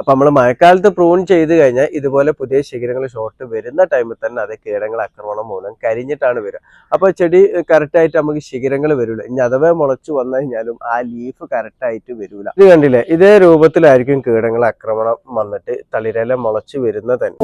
അപ്പൊ നമ്മൾ മഴക്കാലത്ത് പ്രൂൺ ചെയ്ത് കഴിഞ്ഞാൽ ഇതുപോലെ പുതിയ ശിഖരങ്ങൾ ഷോർട്ട് വരുന്ന ടൈമിൽ തന്നെ അത് കീടങ്ങൾ ആക്രമണം മൂലം കരിഞ്ഞിട്ടാണ് വരിക. അപ്പൊ ചെടി കറക്റ്റായിട്ട് നമുക്ക് ശിഖരങ്ങൾ വരില്ല. ഇനി അഥവാ മുളച്ചു വന്നു കഴിഞ്ഞാലും ആ ലീഫ് കറക്റ്റായിട്ട് വരില്ല. ഇത് കണ്ടില്ലേ, ഇതേ രൂപത്തിലായിരിക്കും കീടങ്ങൾ ആക്രമണം വന്നിട്ട് തളിരില മുളച്ചു വരുന്നത് തന്നെ.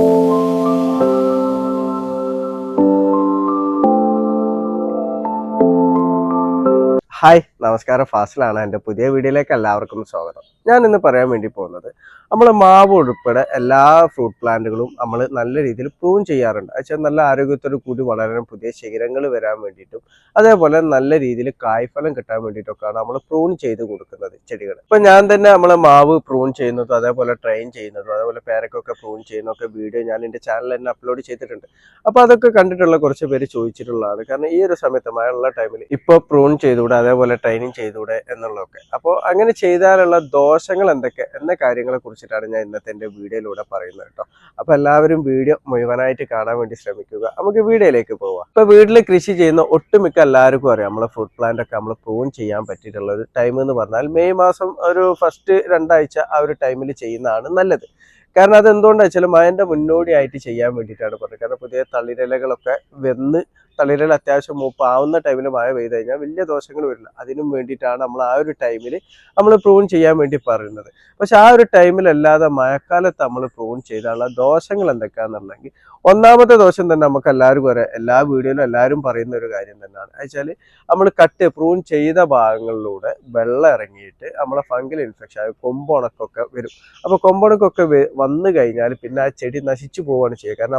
ഹായ്, നമസ്കാരം. ഫാസിലാണ്. എൻ്റെ പുതിയ വീഡിയോയിലേക്ക് എല്ലാവർക്കും സ്വാഗതം. ഞാൻ ഇന്ന് പറയാൻ വേണ്ടി പോകുന്നത്, നമ്മൾ മാവ് ഉൾപ്പെടെ എല്ലാ ഫ്രൂട്ട് പ്ലാന്റുകളും നമ്മൾ നല്ല രീതിയിൽ പ്രൂൺ ചെയ്യാറുണ്ട്. വെച്ചാൽ നല്ല ആരോഗ്യത്തോടു കൂടി വളരാൻ, പുതിയ ശിഖരങ്ങൾ വരാൻ വേണ്ടിയിട്ടും അതേപോലെ നല്ല രീതിയിൽ കായ്ഫലം കിട്ടാൻ വേണ്ടിയിട്ടൊക്കെയാണ് നമ്മൾ പ്രൂൺ ചെയ്ത് കൊടുക്കുന്നത് ചെടികൾ. ഇപ്പം ഞാൻ തന്നെ നമ്മളെ മാവ് പ്രൂൺ ചെയ്യുന്നതും അതേപോലെ ട്രെയിൻ ചെയ്യുന്നതും അതേപോലെ പേരക്കൊക്കെ പ്രൂൺ ചെയ്യുന്നതൊക്കെ വീഡിയോ ഞാൻ എൻ്റെ ചാനലിൽ തന്നെ അപ്ലോഡ് ചെയ്തിട്ടുണ്ട്. അപ്പോൾ അതൊക്കെ കണ്ടിട്ടുള്ള കുറച്ച് പേര് ചോദിച്ചിട്ടുള്ളതാണ്. കാരണം ഈ ഒരു സമയത്ത് മഴയുള്ള ടൈമിൽ ഇപ്പോൾ പ്രൂൺ ചെയ്തുകൂടെ, അതേപോലെ ട്രെയിനിങ് ചെയ്തുകൂടെ എന്നുള്ളതൊക്കെ. അപ്പോൾ അങ്ങനെ ചെയ്താലുള്ള ദോഷങ്ങൾ എന്തൊക്കെ എന്ന കാര്യങ്ങളെ കുറിച്ചിട്ടാണ് ഞാൻ ഇന്നത്തെ എൻ്റെ വീഡിയോയിലൂടെ പറയുന്നത് കേട്ടോ. അപ്പോൾ എല്ലാവരും വീഡിയോ മുഴുവനായിട്ട് കാണാൻ വേണ്ടി ശ്രമിക്കുക. നമുക്ക് വീഡിയോയിലേക്ക് പോവാം. ഇപ്പോൾ വീട്ടിൽ കൃഷി ചെയ്യുന്ന ഒട്ടുമിക്ക എല്ലാവർക്കും അറിയാം, നമ്മളെ ഫ്രൂട്ട് പ്ലാന്റ് ഒക്കെ നമ്മൾ പ്രൂൺ ചെയ്യാൻ പറ്റിയിട്ടുള്ള ഒരു ടൈം എന്ന് പറഞ്ഞാൽ മെയ് മാസം ഒരു ഫസ്റ്റ് 2 ആഴ്ച ആ ഒരു ടൈമിൽ ചെയ്യുന്നതാണ് നല്ലത്. കാരണം അതെന്തുകൊണ്ടാണ് വെച്ചാൽ മഴൻ്റെ മുന്നോടിയായിട്ട് ചെയ്യാൻ വേണ്ടിയിട്ടാണ് പറഞ്ഞത്. കാരണം പുതിയ തളിരിലകളൊക്കെ വന്ന് തളിരില അത്യാവശ്യം മൂപ്പാവുന്ന ടൈമിൽ മഴ പെയ്ത് കഴിഞ്ഞാൽ വലിയ ദോഷങ്ങൾ വരില്ല. അതിനും വേണ്ടിയിട്ടാണ് നമ്മൾ ആ ഒരു ടൈമിൽ നമ്മൾ പ്രൂൺ ചെയ്യാൻ വേണ്ടി പറയുന്നത്. പക്ഷെ ആ ഒരു ടൈമിലല്ലാതെ മഴക്കാലത്ത് നമ്മൾ പ്രൂൺ ചെയ്താലുള്ള ദോഷങ്ങൾ എന്തൊക്കെയാണെന്നുണ്ടെങ്കിൽ, ഒന്നാമത്തെ ദോഷം തന്നെ നമുക്ക് എല്ലാവർക്കും അറിയാം, എല്ലാ വീഡിയോയിലും എല്ലാവരും പറയുന്ന ഒരു കാര്യം തന്നെയാണ്. വെച്ചാൽ നമ്മൾ പ്രൂൺ ചെയ്ത ഭാഗങ്ങളിലൂടെ വെള്ളം ഇറങ്ങിയിട്ട് നമ്മളെ ഫംഗൽ ഇൻഫെക്ഷൻ, അതായത് കൊമ്പുണക്കൊക്കെ വരും. അപ്പോൾ കൊമ്പുണക്കൊക്കെ വന്നു കഴിഞ്ഞാൽ പിന്നെ ആ ചെടി നശിച്ചു പോവുകയാണ് ചെയ്യുക. കാരണം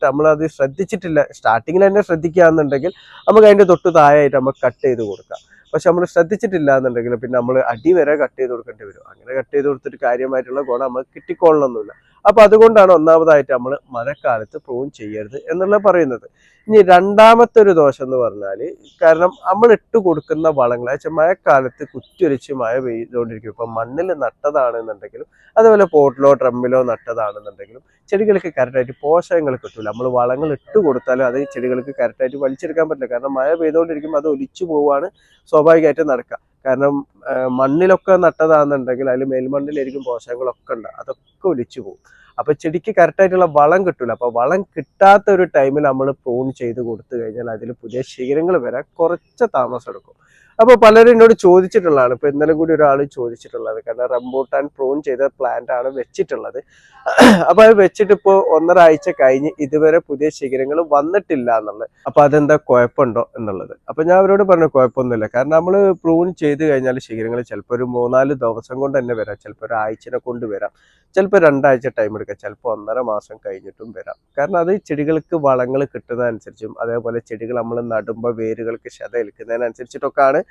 നമ്മളത് ശ്രദ്ധിച്ചിട്ടില്ല. സ്റ്റാർട്ടിങ്ങിൽ തന്നെ ശ്രദ്ധിക്കുകയാണെന്നുണ്ടെങ്കിൽ നമുക്ക് അതിൻ്റെ തൊട്ട് താഴെയായിട്ട് നമുക്ക് കട്ട് ചെയ്ത് കൊടുക്കാം. പക്ഷെ നമ്മൾ ശ്രദ്ധിച്ചിട്ടില്ല എന്നുണ്ടെങ്കിൽ പിന്നെ നമ്മൾ അടി വരെ കട്ട് ചെയ്ത് കൊടുക്കേണ്ടി വരും. അങ്ങനെ കട്ട് ചെയ്ത് കൊടുത്തിട്ട് കാര്യമായിട്ടുള്ള ഗുണം നമുക്ക് കിട്ടിക്കൊള്ളണമെന്നില്ല. അപ്പൊ അതുകൊണ്ടാണ് ഒന്നാമതായിട്ട് നമ്മൾ മഴക്കാലത്ത് പ്രൂൺ ചെയ്യരുത് എന്നുള്ള പറയുന്നത്. ഇനി രണ്ടാമത്തെ ഒരു ദോഷം എന്ന് പറഞ്ഞാൽ, കാരണം നമ്മൾ ഇട്ട് കൊടുക്കുന്ന വളങ്ങൾ വെച്ചാൽ മഴക്കാലത്ത് കുറ്റിയൊലിച്ച് മഴ പെയ്തുകൊണ്ടിരിക്കും. ഇപ്പം മണ്ണിൽ നട്ടതാണെന്നുണ്ടെങ്കിലും അതുപോലെ പോട്ടിലോ ഡ്രമ്മിലോ നട്ടതാണെന്നുണ്ടെങ്കിലും ചെടികൾക്ക് കറക്റ്റായിട്ട് പോഷകങ്ങൾ കിട്ടില്ല. നമ്മൾ വളങ്ങൾ ഇട്ട് കൊടുത്താലും അത് ചെടികൾക്ക് കറക്റ്റായിട്ട് വലിച്ചെടുക്കാൻ പറ്റില്ല. കാരണം മഴ പെയ്തുകൊണ്ടിരിക്കുമ്പോൾ അത് ഒലിച്ചു പോവുകയാണ് സ്വാഭാവികമായിട്ടും നടക്കുക. കാരണം മണ്ണിലൊക്കെ നട്ടതാണെന്നുണ്ടെങ്കിൽ അതിൽ മേൽമണ്ണിലായിരിക്കും പോഷകങ്ങളൊക്കെ ഉണ്ട്, അതൊക്കെ ഒലിച്ചു പോകും. അപ്പൊ ചെടിക്ക് കറക്റ്റായിട്ടുള്ള വളം കിട്ടൂല. അപ്പൊ വളം കിട്ടാത്ത ഒരു ടൈമിൽ നമ്മൾ പ്രൂൺ ചെയ്ത് കൊടുത്തു കഴിഞ്ഞാൽ അതിൽ പുതിയ ശിഖരങ്ങൾ വരാൻ കുറച്ച് താമസം എടുക്കും. അപ്പോൾ പലരും എന്നോട് ചോദിച്ചിട്ടുള്ളതാണ്. ഇപ്പൊ ഇന്നലെ കൂടി ഒരാൾ ചോദിച്ചിട്ടുള്ളത്, കാരണം റംബൂട്ടാൻ പ്രൂൺ ചെയ്ത പ്ലാന്റ് ആണ് വെച്ചിട്ടുള്ളത്. അപ്പൊ അത് വെച്ചിട്ട് ഇപ്പോൾ 1.5 ആഴ്ച കഴിഞ്ഞ് ഇതുവരെ പുതിയ ശിഖരങ്ങൾ വന്നിട്ടില്ല എന്നുള്ളത്. അപ്പൊ അതെന്താ കുഴപ്പമുണ്ടോ എന്നുള്ളത്. അപ്പൊ ഞാൻ അവരോട് പറഞ്ഞു, കുഴപ്പമൊന്നുമില്ല. കാരണം നമ്മൾ പ്രൂൺ ചെയ്ത് കഴിഞ്ഞാൽ ശിഖരങ്ങൾ ചിലപ്പോൾ ഒരു 3-4 ദിവസം കൊണ്ട് തന്നെ വരാം, ചിലപ്പോൾ ഒരു ആഴ്ചനെ കൊണ്ട് വരാം, ചിലപ്പോൾ 2 ആഴ്ച ടൈം എടുക്കാം, ചിലപ്പോൾ 1.5 മാസം കഴിഞ്ഞിട്ടും വരാം. കാരണം അത് ചെടികൾക്ക് വളങ്ങൾ കിട്ടുന്നതനുസരിച്ചും അതേപോലെ ചെടികൾ നമ്മൾ നടുമ്പോൾ വേരുകൾക്ക് ക്ഷത ഏൽക്കുന്നതിനനുസരിച്ചിട്ടൊക്കെയാണ്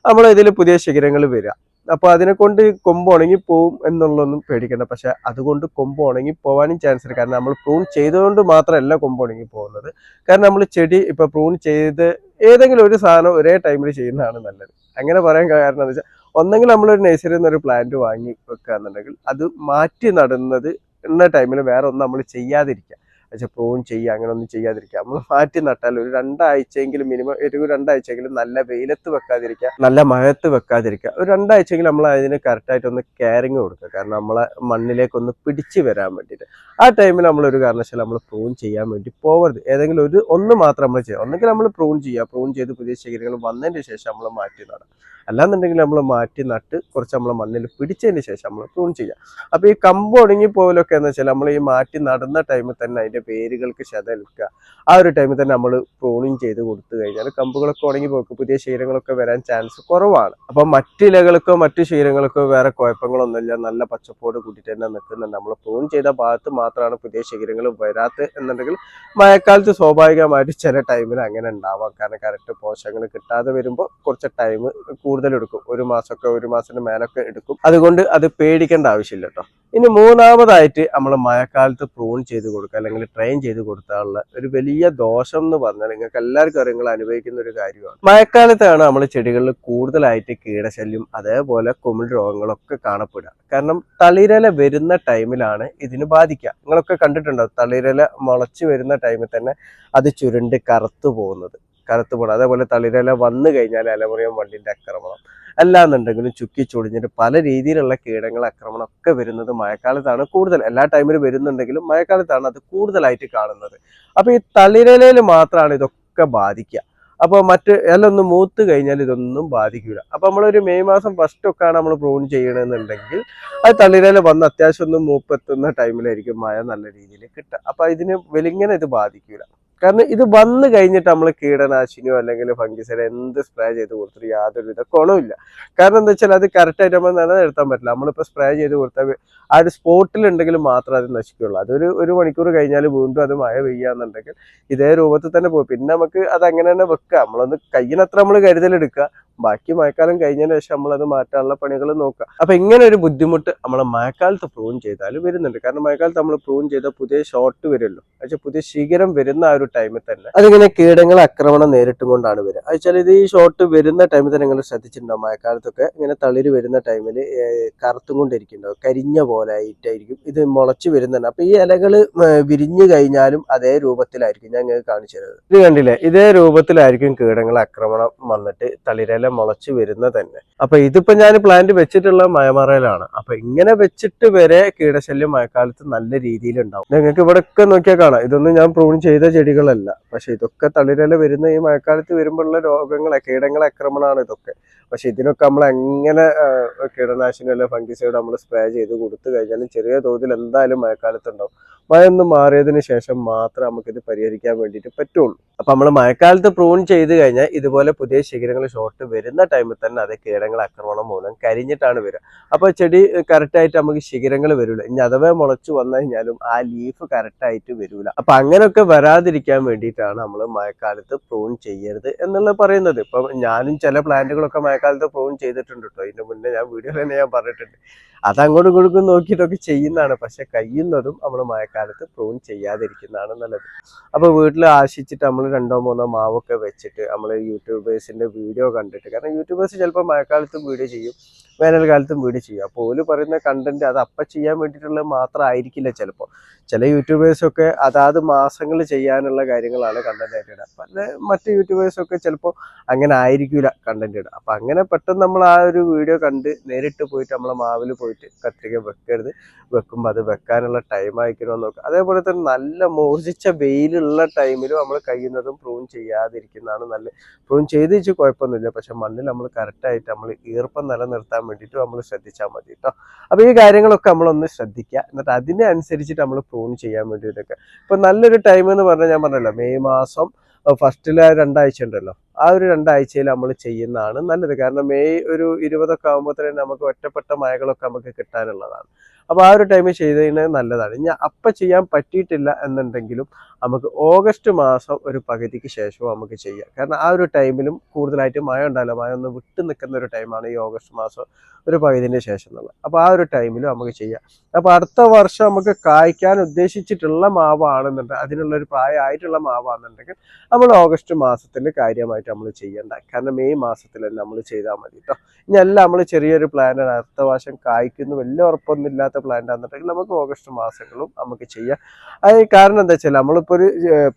നമ്മൾ ഇതിൽ പുതിയ ശിഖരങ്ങൾ വരിക. അപ്പൊ അതിനെ കൊണ്ട് കൊമ്പ് ഉണങ്ങി പോവും എന്നുള്ളതൊന്നും പേടിക്കേണ്ട. പക്ഷെ അതുകൊണ്ട് കൊമ്പ് ഉണങ്ങി പോവാനും ചാൻസ് ഉണ്ട്. കാരണം നമ്മൾ പ്രൂൺ ചെയ്തുകൊണ്ട് മാത്രമല്ല കൊമ്പ് ഉണങ്ങി പോകുന്നത്. കാരണം നമ്മൾ ചെടി ഇപ്പൊ പ്രൂൺ ചെയ്ത് ഏതെങ്കിലും ഒരു സാധനം ഒരേ ടൈമിൽ ചെയ്യുന്നതാണ് നല്ലത്. അങ്ങനെ പറയാൻ കാരണം എന്താ വെച്ചാൽ, ഒന്നെങ്കിൽ നമ്മളൊരു നഴ്സറിയിൽ നിന്ന് ഒരു പ്ലാന്റ് വാങ്ങി വെക്കുക എന്നുണ്ടെങ്കിൽ അത് മാറ്റി നടുന്നത് എന്ന ടൈമിൽ വേറെ ഒന്നും നമ്മൾ ചെയ്യാതിരിക്കുക. പക്ഷെ പ്രൂൺ ചെയ്യുക അങ്ങനെ ഒന്നും ചെയ്യാതിരിക്കുക. നമ്മൾ മാറ്റി നട്ടാൽ ഒരു 2 ആഴ്ചയെങ്കിലും മിനിമം, ഒരു 2 ആഴ്ചയെങ്കിലും നല്ല വെയിലത്ത് വെക്കാതിരിക്കുക, നല്ല മഴത്ത് വെക്കാതിരിക്കുക. ഒരു 2 ആഴ്ചയെങ്കിലും നമ്മൾ അതിന് കറക്റ്റായിട്ടൊന്ന് കെയറിങ് കൊടുക്കുക. കാരണം നമ്മളെ മണ്ണിലേക്കൊന്ന് പിടിച്ച് വരാൻ വേണ്ടിയിട്ട്. ആ ടൈമിൽ നമ്മൾ ഒരു കാരണവശാലും നമ്മൾ പ്രൂൺ ചെയ്യാൻ വേണ്ടി പോകരുത്. ഏതെങ്കിലും ഒന്ന് മാത്രം നമ്മൾ ചെയ്യുക. ഒന്നെങ്കിൽ നമ്മൾ പ്രൂൺ ചെയ്യുക, പ്രൂൺ ചെയ്ത് പുതിയ ശിഖരങ്ങൾ വന്നതിന് ശേഷം നമ്മൾ മാറ്റി നടാം. അല്ലാന്നുണ്ടെങ്കിൽ നമ്മൾ മാറ്റി നട്ട് കുറച്ച് നമ്മളെ മണ്ണിൽ പിടിച്ചതിന് ശേഷം നമ്മൾ പ്രൂൺ ചെയ്യുക. അപ്പോൾ ഈ കമ്പ് ഉണങ്ങി പോകലൊക്കെ എന്ന് വെച്ചാൽ നമ്മൾ ഈ മാറ്റി നടുന്ന ടൈമിൽ തന്നെ അതിൻ്റെ വേരുകൾക്ക് ക്ഷത ഏൽക്കുക. ആ ഒരു ടൈമിൽ തന്നെ നമ്മൾ പ്രൂണിങ് ചെയ്ത് കൊടുത്തു കഴിഞ്ഞാൽ കമ്പുകളൊക്കെ ഉണങ്ങി പോക്കും, പുതിയ ശീലങ്ങളൊക്കെ വരാൻ ചാൻസ് കുറവാണ്. അപ്പം മറ്റിലകൾക്കോ മറ്റു ശീലങ്ങൾക്കോ വേറെ കുഴപ്പങ്ങളൊന്നുമില്ല, നല്ല പച്ചപ്പോട് കൂട്ടിയിട്ട് തന്നെ നിൽക്കുന്നുണ്ട്. നമ്മൾ പ്രൂൺ ചെയ്ത ഭാഗത്ത് മാത്രമാണ് പുതിയ ശിഖരങ്ങൾ വരാത്തത് എന്നുണ്ടെങ്കിൽ മഴക്കാലത്ത് സ്വാഭാവികമായിട്ട് ചില ടൈമിൽ അങ്ങനെ ഉണ്ടാവാം. കാരണം കറക്റ്റ് പോഷകങ്ങൾ കിട്ടാതെ വരുമ്പോൾ കുറച്ച് ടൈം കൂടുതലെടുക്കും. 1 മാസമൊക്കെ, 1 മാസത്തിന് മേലൊക്കെ എടുക്കും. അതുകൊണ്ട് അത് പേടിക്കേണ്ട ആവശ്യമില്ല കേട്ടോ. ഇനി മൂന്നാമതായിട്ട് നമ്മൾ മഴക്കാലത്ത് പ്രൂൺ ചെയ്ത് കൊടുക്കുക അല്ലെങ്കിൽ ട്രെയിൻ ചെയ്ത് കൊടുക്കാനുള്ള ഒരു വലിയ ദോഷം എന്ന് പറഞ്ഞാൽ, നിങ്ങൾക്ക് എല്ലാവർക്കും അറിയാം, നിങ്ങൾ അനുഭവിക്കുന്ന ഒരു കാര്യമാണ്. മഴക്കാലത്താണ് നമ്മൾ ചെടികളിൽ കൂടുതലായിട്ട് കീടശല്യം അതേപോലെ കുമിൾ രോഗങ്ങളൊക്കെ കാണപ്പെടുക. കാരണം തളിരില വരുന്ന ടൈമിലാണ് ഇതിന് ബാധിക്കുക. നിങ്ങളൊക്കെ കണ്ടിട്ടുണ്ടോ, തളിരില മുളച്ച് വരുന്ന ടൈമിൽ തന്നെ അത് ചുരുണ്ട് കറുത്തു പോകുന്നത്. അതേപോലെ തളിരില വന്നു കഴിഞ്ഞാൽ ഇലമുറിയൻ വണ്ടിന്റെ ആക്രമണം, അല്ലാന്നുണ്ടെങ്കിലും ചുക്കി ചൊടിഞ്ഞിട്ട് പല രീതിയിലുള്ള കീടങ്ങൾ ആക്രമണം ഒക്കെ വരുന്നത് മഴക്കാലത്താണ് കൂടുതൽ. എല്ലാ ടൈമിലും വരുന്നുണ്ടെങ്കിലും മഴക്കാലത്താണ് അത് കൂടുതലായിട്ട് കാണുന്നത്. അപ്പൊ ഈ തളിരിലയിൽ മാത്രമാണ് ഇതൊക്കെ ബാധിക്കുക. അപ്പോൾ മറ്റ് ഇലൊന്ന് മൂത്ത് കഴിഞ്ഞാൽ ഇതൊന്നും ബാധിക്കില്ല. അപ്പൊ നമ്മളൊരു മെയ് മാസം ഫസ്റ്റ് ഒക്കെയാണ് നമ്മൾ പ്രൂൺ ചെയ്യണമെന്നുണ്ടെങ്കിൽ അത് തളിരില വന്ന് അത്യാവശ്യം ഒന്ന് മൂപ്പെത്തുന്ന ടൈമിലായിരിക്കും മഴ നല്ല രീതിയിൽ കിട്ടുക. അപ്പൊ ഇതിന് വെലിങ്ങനെ ഇത് ബാധിക്കില്ല. കാരണം ഇത് വന്നു കഴിഞ്ഞിട്ട് നമ്മൾ കീടനാശിനിയോ അല്ലെങ്കിൽ ഫംഗിസൈഡ് എന്ത് സ്പ്രേ ചെയ്ത് കൊടുത്തിട്ട് യാതൊരുവിധ ഗുണമില്ല. കാരണം എന്താ വെച്ചാൽ അത് കറക്റ്റായിട്ട് നമ്മൾ നിലനിർത്താൻ പറ്റില്ല. നമ്മളിപ്പോൾ സ്പ്രേ ചെയ്ത് കൊടുത്താൽ ആ ഒരു സ്പോട്ടിൽ ഉണ്ടെങ്കിൽ മാത്രമേ അത് നശിക്കുകയുള്ളൂ. അതൊരു 1 മണിക്കൂർ കഴിഞ്ഞാൽ വീണ്ടും അത് മഴ പെയ്യാന്നുണ്ടെങ്കിൽ ഇതേ രൂപത്തിൽ തന്നെ പോകും. പിന്നെ നമുക്ക് അത് അങ്ങനെ തന്നെ വെക്കുക. നമ്മളൊന്ന് കഴിയുന്നത്ര നമ്മൾ കരുതലെടുക്കുക. ബാക്കി മഴക്കാലം കഴിഞ്ഞതിന് ശേഷം നമ്മളത് മാറ്റാനുള്ള പണികൾ നോക്കുക. അപ്പൊ ഇങ്ങനെ ഒരു ബുദ്ധിമുട്ട് നമ്മൾ മഴക്കാലത്ത് പ്രൂൺ ചെയ്താൽ വരുന്നുണ്ട്. കാരണം മഴക്കാലത്ത് നമ്മൾ പ്രൂൺ ചെയ്താൽ പുതിയ ഷോട്ട് വരുമല്ലോ, പക്ഷേ പുതിയ ശിഖരം വരുന്ന ആ ഒരു ടൈമിൽ തന്നെ അതിങ്ങനെ കീടങ്ങൾ ആക്രമണം നേരിട്ടും കൊണ്ടാണ് വരിക. വെച്ചാൽ ഇത് ഈ ഷോട്ട് വരുന്ന ടൈമിൽ തന്നെ നിങ്ങൾ ശ്രദ്ധിച്ചിട്ടുണ്ടാവും. മഴക്കാലത്തൊക്കെ ഇങ്ങനെ തളിര് വരുന്ന ടൈമിൽ കറുത്തും കൊണ്ടിരിക്കുന്നുണ്ടാവും, കരിഞ്ഞ പോലെ ആയിട്ടായിരിക്കും ഇത് മുളച്ച് വരുന്നുണ്ട്. അപ്പൊ ഈ ഇലകൾ വിരിഞ്ഞു കഴിഞ്ഞാലും അതേ രൂപത്തിലായിരിക്കും. ഞാൻ നിങ്ങൾക്ക് കാണിച്ചു തരുന്നത്. ഇത് കണ്ടില്ലേ, ഇതേ രൂപത്തിലായിരിക്കും കീടങ്ങൾ ആക്രമണം വന്നിട്ട് തളിരില മുളച്ച് വരുന്നത് തന്നെ. അപ്പൊ ഇതിപ്പോ ഞാൻ പ്ലാന്റ് വെച്ചിട്ടുള്ള മഴമറയിലാണ്. അപ്പൊ ഇങ്ങനെ വെച്ചിട്ട് വരെ കീടശല്യം മഴക്കാലത്ത് നല്ല രീതിയിൽ ഉണ്ടാവും. നിങ്ങൾക്ക് ഇവിടെ ഒക്കെ നോക്കിയാൽ കാണാം, ഇതൊന്നും ഞാൻ പ്രൂൺ ചെയ്ത ചെടികളല്ല. പക്ഷെ ഇതൊക്കെ തളിരില വരുന്ന ഈ മഴക്കാലത്ത് വരുമ്പോഴുള്ള രോഗങ്ങളെ കീടങ്ങളെ ആക്രമണമാണ് ഇതൊക്കെ. പക്ഷെ ഇതിനൊക്കെ നമ്മൾ എങ്ങനെ കീടനാശിനി അല്ലെ ഫംഗിസൈഡ് നമ്മൾ സ്പ്രേ ചെയ്ത് കൊടുത്തു കഴിഞ്ഞാലും ചെറിയ തോതിൽ എന്തായാലും മഴക്കാലത്ത് ഉണ്ടാവും. മഴ ഒന്ന് മാറിയതിന് ശേഷം മാത്രമേ നമുക്കിത് പരിഹരിക്കാൻ വേണ്ടിയിട്ട് പറ്റുള്ളൂ. അപ്പൊ നമ്മൾ മഴക്കാലത്ത് പ്രൂൺ ചെയ്ത് കഴിഞ്ഞാൽ ഇതുപോലെ പുതിയ ശിഖരങ്ങൾ ഷോട്ട് വരുന്ന ടൈമിൽ തന്നെ അത് കീടങ്ങൾ ആക്രമണം മൂലം കരിഞ്ഞിട്ടാണ് വരിക. അപ്പൊ ചെടി കറക്റ്റായിട്ട് നമുക്ക് ശിഖരങ്ങൾ വരില്ല. ഇനി അഥവാ മുളച്ചു വന്നു കഴിഞ്ഞാലും ആ ലീഫ് കറക്റ്റായിട്ട് വരില്ല. അപ്പൊ അങ്ങനെയൊക്കെ വരാതിരിക്കാൻ വേണ്ടിയിട്ടാണ് നമ്മൾ മഴക്കാലത്ത് പ്രൂൺ ചെയ്യരുത് എന്നുള്ളത് പറയുന്നത്. ഇപ്പൊ ഞാനും ചില പ്ലാന്റുകളൊക്കെ മഴക്കാലത്ത് പ്രൂൺ ചെയ്തിട്ടുണ്ട് കേട്ടോ. ഇതിന്റെ മുന്നേ ഞാൻ വീഡിയോയിൽ തന്നെ ഞാൻ പറഞ്ഞിട്ടുണ്ട്. അത് അങ്ങോട്ടും ഇങ്ങോട്ടും നോക്കിയിട്ടൊക്കെ ചെയ്യുന്നതാണ്. പക്ഷെ കഴിയുന്നതും നമ്മൾ മഴക്കാലത്ത് പ്രൂൺ ചെയ്യാതിരിക്കുന്നതാണ് നല്ലത്. അപ്പൊ വീട്ടിൽ ആശിച്ചിട്ട് നമ്മൾ 2-3 മാവൊക്കെ വെച്ചിട്ട് നമ്മൾ യൂട്യൂബേഴ്സിന്റെ വീഡിയോ കണ്ടിട്ട്, കാരണം യൂട്യൂബേഴ്സ് ചിലപ്പോൾ മഴക്കാലത്തും വീഡിയോ ചെയ്യും, വേനൽക്കാലത്തും വീഡിയോ ചെയ്യും. അപ്പോൾ ഓല് പറയുന്ന കണ്ടന്റ് അത് അപ്പം ചെയ്യാൻ വേണ്ടിയിട്ടുള്ളത് മാത്രമായിരിക്കില്ല. ചിലപ്പോൾ ചില യൂട്യൂബേഴ്സൊക്കെ അതാത് മാസങ്ങൾ ചെയ്യാനുള്ള കാര്യങ്ങളാണ് കണ്ടന്റ് ആയിട്ട് ഇടുക. പല മറ്റ് യൂട്യൂബേഴ്സൊക്കെ ചിലപ്പോൾ അങ്ങനെ ആയിരിക്കില്ല കണ്ടന്റ് ഇടുക. അപ്പം അങ്ങനെ പെട്ടെന്ന് നമ്മൾ ആ ഒരു വീഡിയോ കണ്ട് നേരിട്ട് പോയിട്ട് നമ്മളെ മാവിൽ പോയിട്ട് കത്രിക വെക്കരുത്. വെക്കുമ്പോൾ അത് വെക്കാനുള്ള ടൈം ആയിരിക്കണമെന്ന് നോക്കുക. അതേപോലെ തന്നെ നല്ല മോർജിച്ച വെയിലുള്ള ടൈമിലും നമ്മൾ കഴിയുന്നതും പ്രൂൺ ചെയ്യാതിരിക്കുന്നതാണ് നല്ലത്. പ്രൂൺ ചെയ്ത് വെച്ച് കുഴപ്പമൊന്നുമില്ല. പക്ഷെ മണ്ണിൽ നമ്മൾ കറക്റ്റായിട്ട് നമ്മൾ ഈർപ്പം നിലനിർത്താൻ വേണ്ടിയിട്ട് നമ്മൾ ശ്രദ്ധിച്ചാൽ മതി കേട്ടോ. അപ്പോൾ ഈ കാര്യങ്ങളൊക്കെ നമ്മളൊന്ന് ശ്രദ്ധിക്കുക. എന്നിട്ട് അതിനനുസരിച്ചിട്ട് നമ്മൾ പ്രൂൺ ചെയ്യാൻ വേണ്ടിയിട്ടൊക്കെ ഇപ്പം നല്ലൊരു ടൈം എന്ന് പറഞ്ഞാൽ ഞാൻ പറഞ്ഞല്ലോ, മെയ് മാസം ഫസ്റ്റിലെ 2 ആഴ്ച ഉണ്ടല്ലോ, ആ ഒരു 2 ആഴ്ചയിൽ നമ്മൾ ചെയ്യുന്നതാണ് നല്ലത്. കാരണം മെയ് ഒരു 20 ആകുമ്പോൾ തന്നെ നമുക്ക് ഒറ്റപ്പെട്ട മഴകളൊക്കെ നമുക്ക് കിട്ടാനുള്ളതാണ്. അപ്പോൾ ആ ഒരു ടൈമിൽ ചെയ്തതിന് നല്ലതാണ്. ഇനി അപ്പം ചെയ്യാൻ പറ്റിയിട്ടില്ല എന്നുണ്ടെങ്കിലും നമുക്ക് ഓഗസ്റ്റ് മാസം ഒരു പകുതിക്ക് ശേഷവും നമുക്ക് ചെയ്യാം. കാരണം ആ ഒരു ടൈമിലും കൂടുതലായിട്ട് മഴ ഉണ്ടാവില്ല. മഴ ഒന്ന് വിട്ട് നിൽക്കുന്ന ഒരു ടൈമാണ് ഈ ഓഗസ്റ്റ് മാസം ഒരു പകുതിൻ്റെ ശേഷം എന്നുള്ളത്. അപ്പോൾ ആ ഒരു ടൈമിലും നമുക്ക് ചെയ്യാം. അപ്പോൾ അടുത്ത വർഷം നമുക്ക് കായ്ക്കാൻ ഉദ്ദേശിച്ചിട്ടുള്ള മാവാണെന്നുണ്ടെങ്കിൽ, അതിനുള്ളൊരു പ്രായമായിട്ടുള്ള മാവാണെന്നുണ്ടെങ്കിൽ നമ്മൾ ഓഗസ്റ്റ് മാസത്തിൽ കാര്യമായിട്ട് നമ്മൾ ചെയ്യേണ്ട. കാരണം മെയ് മാസത്തിൽ തന്നെ നമ്മൾ ചെയ്താൽ മതി കേട്ടോ. ഇനി എല്ലാം നമ്മൾ ചെറിയൊരു പ്ലാനാണ്, അടുത്ത വർഷം കായ്ക്കുന്നു വലിയ ഉറപ്പൊന്നും ഇല്ലാത്ത പ്ലാന്റ് ആണെന്നുണ്ടെങ്കിൽ നമുക്ക് ഓഗസ്റ്റ് മാസങ്ങളും നമുക്ക് ചെയ്യാം. അത് കാരണം എന്താ വെച്ചാൽ നമ്മളിപ്പോൾ ഒരു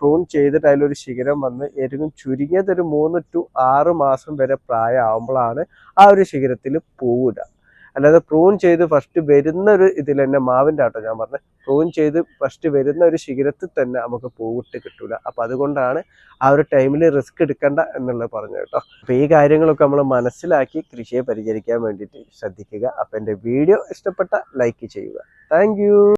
പ്രൂൺ ചെയ്തിട്ട് അതിലൊരു ശിഖരം വന്ന് ഏറ്റവും ചുരുങ്ങിയത് ഒരു 3 to 6 മാസം വരെ പ്രായമാകുമ്പോഴാണ് ആ ഒരു ശിഖരത്തിൽ പൂവിടുക. അല്ലാതെ പ്രൂൺ ചെയ്ത് ഫസ്റ്റ് വരുന്ന ഒരു ഇതിൽ തന്നെ മാവിൻ്റെ ആട്ടോ ഞാൻ പറഞ്ഞത്, പ്രൂൺ ചെയ്ത് ഫസ്റ്റ് വരുന്ന ഒരു ശിഖരത്തിൽ തന്നെ നമുക്ക് പൂവിട്ട് കിട്ടൂല. അപ്പം അതുകൊണ്ടാണ് ആ ഒരു ടൈമിൽ റിസ്ക് എടുക്കണ്ട എന്നുള്ളത് പറഞ്ഞു കേട്ടോ. അപ്പോൾ ഈ കാര്യങ്ങളൊക്കെ നമ്മൾ മനസ്സിലാക്കി കൃഷിയെ പരിചരിക്കാൻ വേണ്ടിയിട്ട് ശ്രദ്ധിക്കുക. അപ്പം എൻ്റെ വീഡിയോ ഇഷ്ടപ്പെട്ട ലൈക്ക് ചെയ്യുക. താങ്ക്